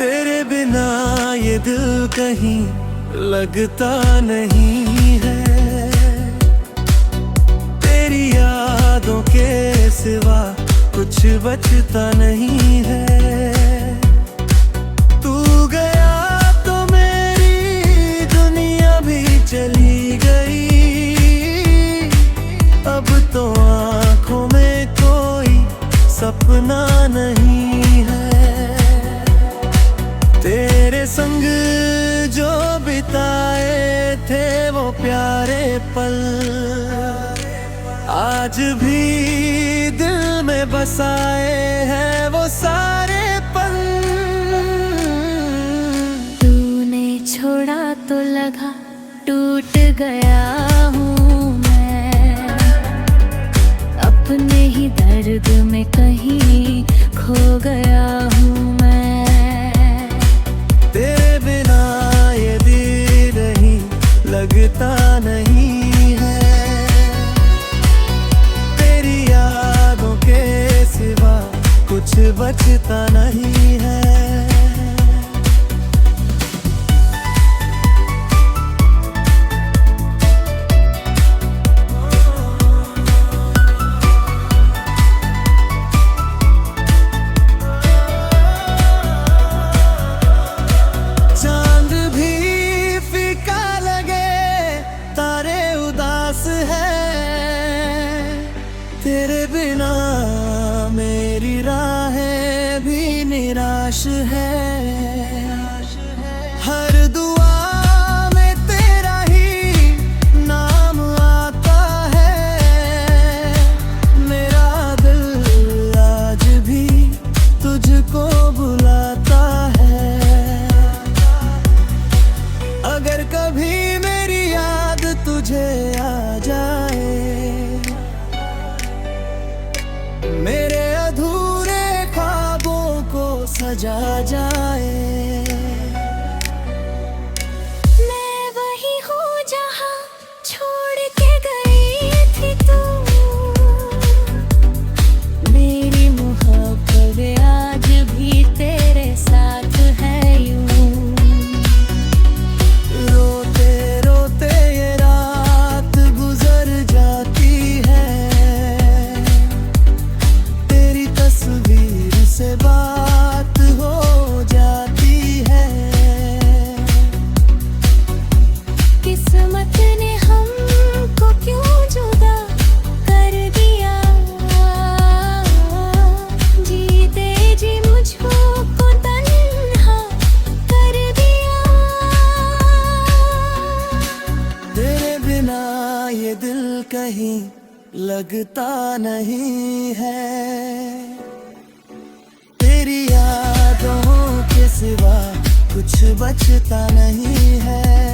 तेरे बिना ये दिल कहीं लगता नहीं है। तेरी यादों के सिवा कुछ बचता नहीं है। तू गया तो मेरी दुनिया भी चली गई। अब तो आँखों में कोई सपना नहीं है। तेरे संग जो बिताए थे वो प्यारे पल आज भी दिल में बसाए हैं वो सारे पल। तूने छोड़ा तो लगा टूट गया हूँ मैं। अपने ही दर्द में कहीं खो गया हूँ मैं। तेरे बिना ये दिल नहीं लगता नहीं है। तेरी यादों के सिवा कुछ बचता नहीं है। तेरे बिना मेरी राहें भी निराश है। हर दुआ में तेरा ही नाम आता है। मेरा दिल आज भी तुझको बुलाता है। अगर कभी मेरी याद तुझे आ जाए, मेरे अधूरे ख्वाबों को सजा जाए। मैं वही हूँ जहाँ छोड़ के गई थी तू। मेरी मोहब्बत आज भी तेरे साथ है यूं। रोते रोते ये रात गुजर जाती है। तस्वीर से बात हो जाती है। किस्मत ने हमको क्यों जुदा कर दिया। जीते जी मुझको तन्हा कर दिया। तेरे बिना ये दिल कहीं लगता नहीं है। तेरी यादों के सिवा कुछ बचता नहीं है।